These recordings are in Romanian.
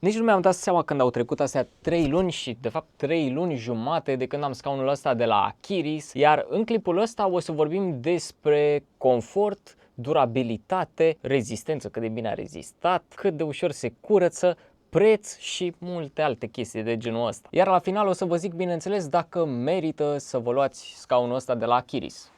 Nici nu mi-am dat seama când au trecut astea 3 luni și de fapt 3 luni jumate de când am scaunul ăsta de la Achiris. Iar în clipul ăsta o să vorbim despre confort, durabilitate, rezistență, cât de bine a rezistat, cât de ușor se curăță, preț și multe alte chestii de genul ăsta. Iar la final o să vă zic, bineînțeles, dacă merită să vă luați scaunul ăsta de la Achiris.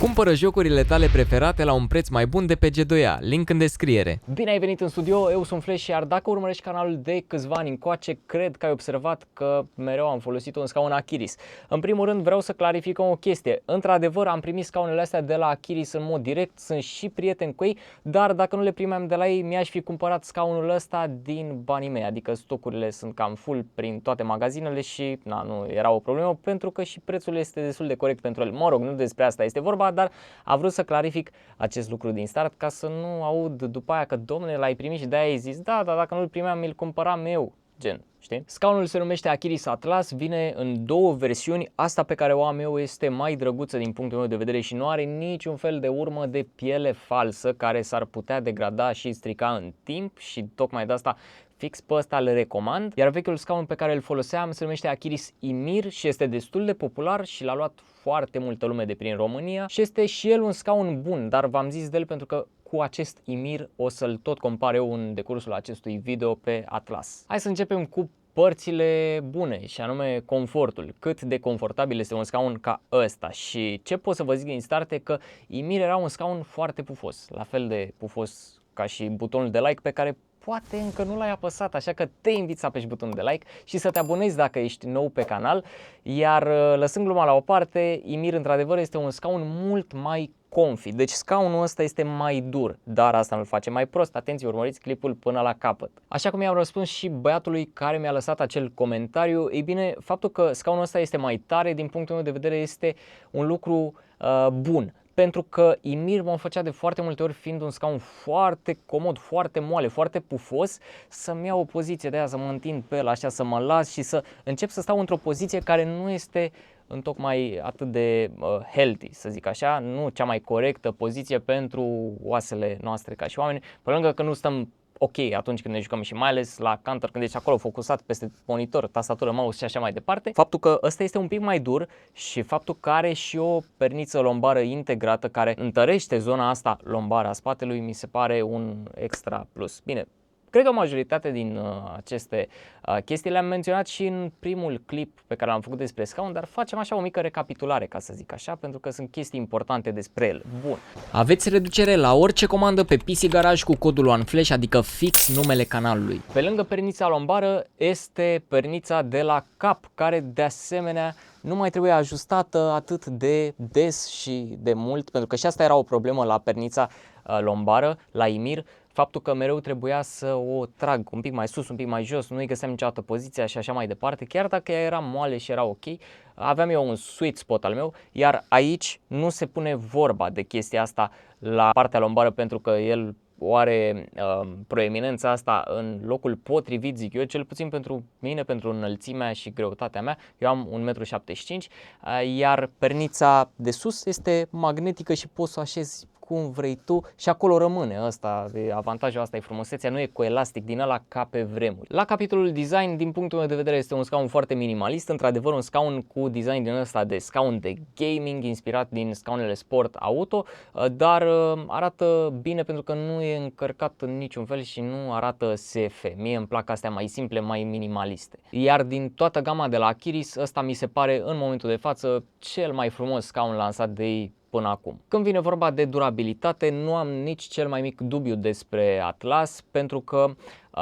Cumpără jocurile tale preferate la un preț mai bun de pe G2A, link în descriere. Bine ai venit în studio, eu sunt Flash, iar dacă urmărești canalul de câțiva ani încoace, cred că ai observat că mereu am folosit un scaun Achiris. În primul rând vreau să clarificăm o chestie. Într-adevăr am primit scaunele astea de la Achiris în mod direct, sunt și prieten cu ei, dar dacă nu le primeam de la ei, mi-aș fi cumpărat scaunul ăsta din banii mei, adică stocurile sunt cam full prin toate magazinele și nu era o problemă pentru că și prețul este destul de corect pentru el. Mă rog, nu despre asta este vorba, dar am vrut să clarific acest lucru din start ca să nu aud după aia că domnule l-ai primit și de-aia ai zis da, dar dacă nu-l primeam, mi-l cumpăram eu, gen, știi? Scaunul se numește Achiris Atlas, vine în două versiuni, asta pe care o am eu este mai drăguță din punctul meu de vedere și nu are niciun fel de urmă de piele falsă care s-ar putea degrada și strica în timp și tocmai de asta fix pe ăsta le recomand, iar vechiul scaun pe care îl foloseam se numește Achiris Ymir și este destul de popular și l-a luat foarte multă lume de prin România și este și el un scaun bun, dar v-am zis de el pentru că cu acest Ymir o să-l tot compar eu în decursul acestui video pe Atlas. Hai să începem cu părțile bune și anume confortul, cât de confortabil este un scaun ca ăsta și ce pot să vă zic din start e că Ymir era un scaun foarte pufos, la fel de pufos ca și butonul de like pe care poate încă nu l-ai apăsat, așa că te invit să apeși butonul de like și să te abonezi dacă ești nou pe canal. Iar lăsând gluma la o parte, Ymir într-adevăr este un scaun mult mai comfy, deci scaunul ăsta este mai dur, dar asta nu-l face mai prost. Atenție, urmăriți clipul până la capăt. Așa cum i-am răspuns și băiatului care mi-a lăsat acel comentariu, ei bine, faptul că scaunul ăsta este mai tare, din punctul meu de vedere, este un lucru bun. Pentru că Ymir mă făcea de foarte multe ori, fiind un scaun foarte comod, foarte moale, foarte pufos, să-mi iau o poziție de aia, să mă întind pe el așa, să mă las și să încep să stau într-o poziție care nu este întocmai atât de healthy, să zic așa, nu cea mai corectă poziție pentru oasele noastre ca și oameni, pe lângă că nu stăm ok atunci când ne jucăm și mai ales la counter când ești acolo focusat peste monitor, tastatură, mouse și așa mai departe. Faptul că ăsta este un pic mai dur și faptul că are și o perniță lombară integrată care întărește zona asta lombară a spatelui mi se pare un extra plus. Bine, cred că majoritatea din aceste chestii le-am menționat și în primul clip pe care l-am făcut despre scaun, dar facem așa o mică recapitulare, ca să zic așa, pentru că sunt chestii importante despre el. Bun. Aveți reducere la orice comandă pe PC Garage cu codul OneFlash, adică fix numele canalului. Pe lângă pernița lombară este pernița de la cap, care de asemenea nu mai trebuie ajustată atât de des și de mult, pentru că și asta era o problemă la pernița lombară, la Ymir, faptul că mereu trebuia să o trag un pic mai sus, un pic mai jos, nu-i găseam niciodată poziția și așa mai departe, chiar dacă ea era moale și era ok, aveam eu un sweet spot al meu, iar aici nu se pune vorba de chestia asta la partea lombară pentru că el are proeminența asta în locul potrivit, zic eu, cel puțin pentru mine, pentru înălțimea și greutatea mea. Eu am 1,75 m, iar pernița de sus este magnetică și poți să o așezi cum vrei tu și acolo rămâne. Asta, avantajul asta e frumusețea, nu e cu elastic din ăla ca pe vremuri. La capitolul design, din punctul meu de vedere, este un scaun foarte minimalist, într-adevăr un scaun cu design din ăsta de scaun de gaming, inspirat din scaunele sport auto, dar arată bine pentru că nu e încărcat în niciun fel și nu arată SF. Mie îmi plac astea mai simple, mai minimaliste. Iar din toată gama de la Achiris, ăsta mi se pare în momentul de față cel mai frumos scaun lansat de ei până acum. Când vine vorba de durabilitate, nu am nici cel mai mic dubiu despre Atlas, pentru că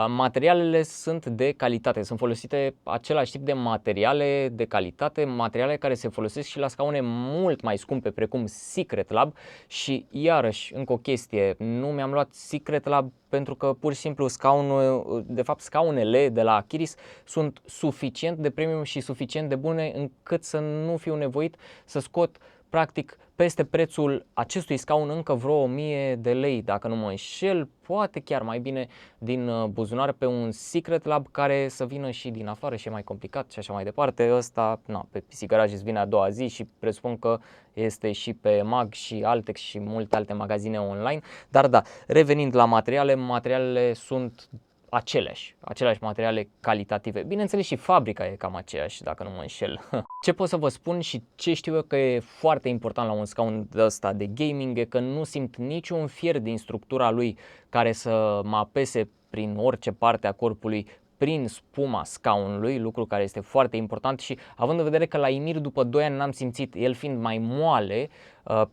materialele sunt de calitate, sunt folosite același tip de materiale de calitate, materiale care se folosesc și la scaune mult mai scumpe precum Secret Lab și iarăși încă o chestie, nu mi-am luat Secret Lab pentru că pur și simplu scaunele de la Achiris sunt suficient de premium și suficient de bune încât să nu fiu nevoit să scot practic peste prețul acestui scaun încă vreo 1000 de lei, dacă nu mă înșel, poate chiar mai bine din buzunar pe un Secret Lab care să vină și din afară și e mai complicat și așa mai departe. Ăsta, pe PC Garage îți vine a doua zi și presupun că este și pe Mag și Altex și multe alte magazine online. Dar da, revenind la materiale, materialele sunt aceleași materiale calitative. Bineînțeles și fabrica e cam aceeași, dacă nu mă înșel. Ce pot să vă spun și ce știu eu că e foarte important la un scaun ăsta de gaming e că nu simt niciun fier din structura lui care să mă apese prin orice parte a corpului prin spuma scaunului, lucru care este foarte important și având în vedere că la Ymir după 2 ani n-am simțit, el fiind mai moale,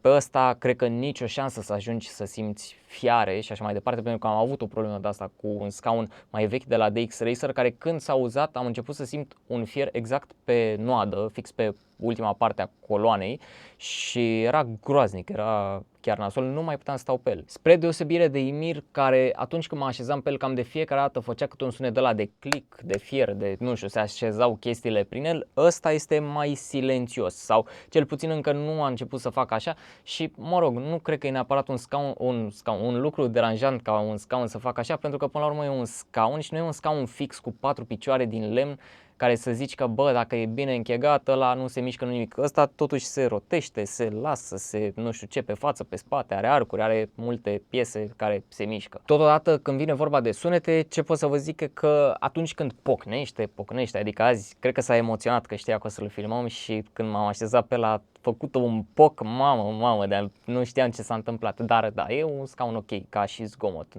pe ăsta cred că nicio șansă să ajungi să simți fiare și așa mai departe, pentru că am avut o problemă de asta cu un scaun mai vechi de la DX Racer, care când s-a uzat am început să simt un fier exact pe noadă, fix pe ultima parte a coloanei și era groaznic, era chiar nasol, nu mai puteam stau pe el. Spre deosebire de Ymir, care atunci când mă așezam pe el cam de fiecare dată făcea câte un sunet de la de click, de fier, de nu știu, se așezau chestiile prin el, ăsta este mai silențios sau cel puțin încă nu a început să facă așa și mă rog, nu cred că e neapărat un lucru deranjant ca un scaun să facă așa, pentru că până la urmă e un scaun și nu e un scaun fix cu 4 picioare din lemn care să zici că bă, dacă e bine închegat, ăla nu se mișcă nimic. Ăsta totuși se rotește, se lasă, se nu știu ce pe față, pe spate, are arcuri, are multe piese care se mișcă. Totodată când vine vorba de sunete, ce pot să vă zic e că atunci când pocnește, adică azi cred că s-a emoționat că știa că o să-l filmăm și când m-am așezat pe la făcut un poc, mamă, dar nu știam ce s-a întâmplat, dar da, e un scaun ok, ca și zgomot,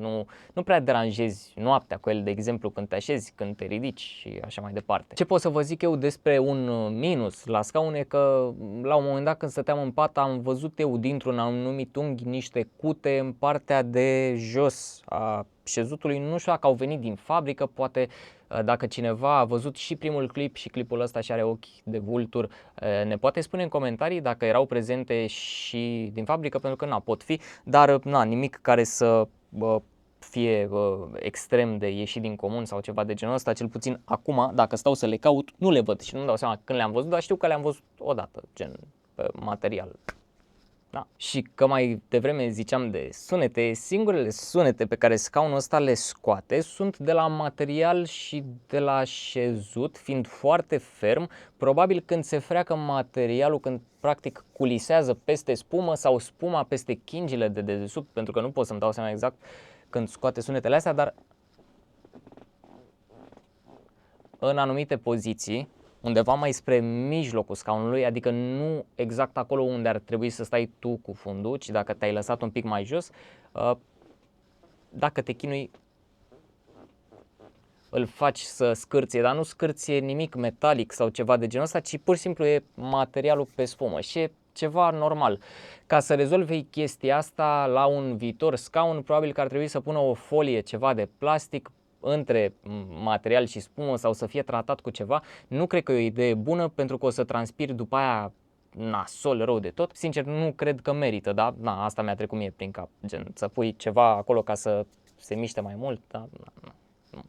nu prea deranjezi noaptea cu el, de exemplu, când te așezi, când te ridici și așa mai departe. Ce pot să vă zic eu despre un minus la scaun e că la un moment dat când stăteam în pat am văzut eu dintr-un anumit unghi niște cute în partea de jos a șezutului, nu știu dacă au venit din fabrică, poate dacă cineva a văzut și primul clip și clipul ăsta și are ochi de vultur, ne poate spune în comentarii dacă erau prezente și din fabrică, pentru că pot fi, dar nimic care să fie extrem de ieșit din comun sau ceva de genul ăsta, cel puțin acum, dacă stau să le caut, nu le văd și nu-mi dau seama când le-am văzut, dar știu că le-am văzut odată, gen pe material. Da. Și că mai devreme ziceam de sunete, singurele sunete pe care scaunul ăsta le scoate sunt de la material și de la șezut, fiind foarte ferm, probabil când se freacă materialul, când practic culisează peste spumă sau spuma peste chingile de dedesubt, pentru că nu pot să-mi dau seama exact când scoate sunetele astea, dar în anumite poziții, undeva mai spre mijlocul scaunului, adică nu exact acolo unde ar trebui să stai tu cu fundul, ci dacă te-ai lăsat un pic mai jos, dacă te chinui, îl faci să scârție, dar nu scârție nimic metalic sau ceva de genul ăsta, ci pur și simplu e materialul pe spumă și e ceva normal. Ca să rezolvi chestia asta la un viitor scaun, probabil că ar trebui să pună o folie, ceva de plastic între material și spumă sau să fie tratat cu ceva. Nu cred că e o idee bună, pentru că o să transpiri după aia nasol rău de tot. Sincer, nu cred că merită, da? Asta mi-a trecut mie prin cap, gen să pui ceva acolo ca să se miște mai mult, da?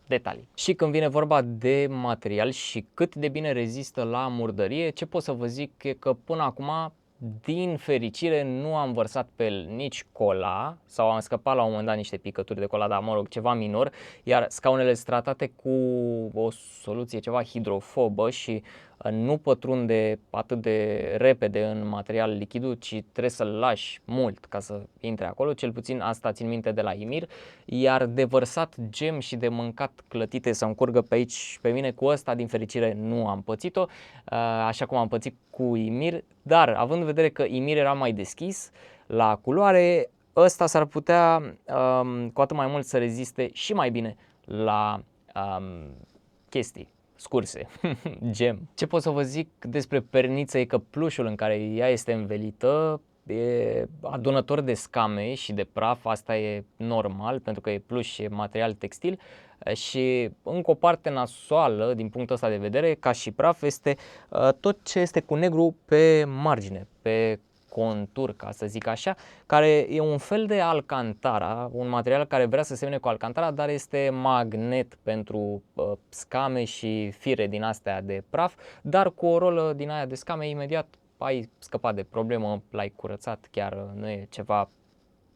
Detalii. Și când vine vorba de material și cât de bine rezistă la murdărie, ce pot să vă zic e că până acum, din fericire, nu am vărsat pe el nici cola sau am scăpat la un moment dat niște picături de cola, dar mă rog, ceva minor, iar scaunele sunt tratate cu o soluție ceva hidrofobă și nu pătrunde atât de repede în material lichidul, ci trebuie să-l lași mult ca să intre acolo, cel puțin asta țin minte de la Ymir, iar de vărsat gem și de mâncat clătite să-mi curgă pe aici, pe mine, cu ăsta, din fericire, nu am pățit-o, așa cum am pățit cu Ymir, dar având în vedere că Ymir era mai deschis la culoare, ăsta s-ar putea cu atât mai mult să reziste și mai bine la chestii scurse, gem. Ce pot să vă zic despre perniță e că plușul în care ea este învelită e adunător de scame și de praf, asta e normal pentru că e pluș, e material textil și încă o parte nasoală din punctul ăsta de vedere, ca și praf, este tot ce este cu negru pe margine, pe contur, ca să zic așa, care e un fel de alcantara, un material care vrea să semene cu alcantara, dar este magnet pentru scame și fire din astea de praf, dar cu o rolă din aia de scame imediat ai scăpat de problemă, l-ai curățat, chiar nu e ceva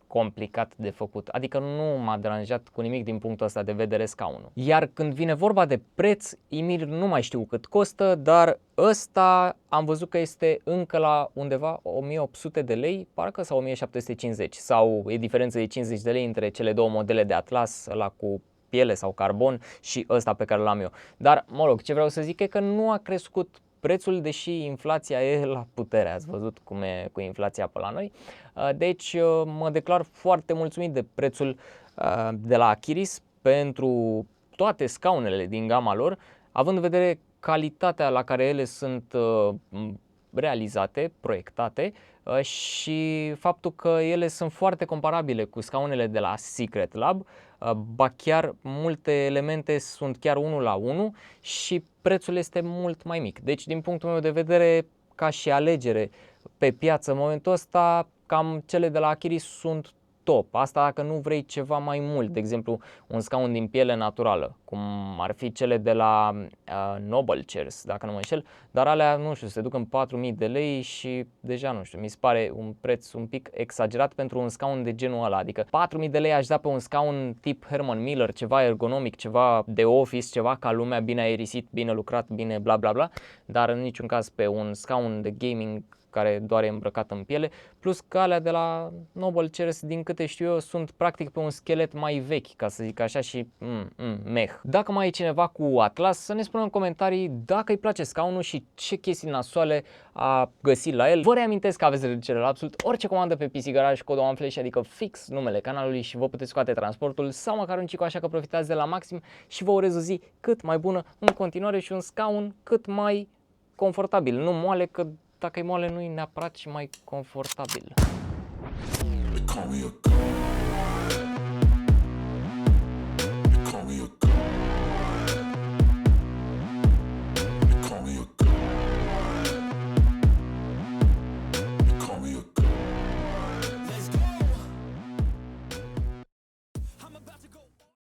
complicat de făcut, adică nu m-a deranjat cu nimic din punctul ăsta de vedere scaunul. Iar când vine vorba de preț, Ymir nu mai știu cât costă, dar ăsta am văzut că este încă la undeva 1800 de lei, parcă, sau 1750, sau e diferență de 50 de lei între cele două modele de Atlas, ăla cu piele sau carbon și ăsta pe care l-am eu. Dar, mă rog, ce vreau să zic e că nu a crescut prețul, deși inflația e la putere. Ați văzut cum e cu inflația pe la noi. Deci mă declar foarte mulțumit de prețul de la Achiris pentru toate scaunele din gama lor, având în vedere calitatea la care ele sunt realizate, proiectate și faptul că ele sunt foarte comparabile cu scaunele de la Secret Lab, ba chiar multe elemente sunt chiar 1 la 1 și prețul este mult mai mic. Deci, din punctul meu de vedere, ca și alegere pe piață în momentul ăsta, cam cele de la Achiris sunt top. Asta dacă nu vrei ceva mai mult, de exemplu un scaun din piele naturală, cum ar fi cele de la Noble Chairs, dacă nu mă înșel, dar alea, nu știu, se duc în 4.000 de lei și deja, nu știu, mi se pare un preț un pic exagerat pentru un scaun de genul ăla, adică 4.000 de lei aș da pe un scaun tip Herman Miller, ceva ergonomic, ceva de office, ceva ca lumea, bine aerisit, bine lucrat, bine bla bla bla, dar în niciun caz pe un scaun de gaming care doar e îmbrăcat în piele, plus că alea de la Noble Chairs, din câte știu eu, sunt practic pe un schelet mai vechi, ca să zic așa, și meh. Dacă mai e cineva cu Atlas, să ne spună în comentarii dacă îi place scaunul și ce chestii nasoale a găsit la el. Vă reamintesc că aveți reducere la absolut orice comandă pe PC Garage, codul OneFlash, adică fix numele canalului și vă puteți scoate transportul sau măcar un cico, așa că profitați de la maxim și vă urez o zi cât mai bună în continuare și un scaun cât mai confortabil, nu moale, că dacă e moale nu e neapărat și mai confortabil.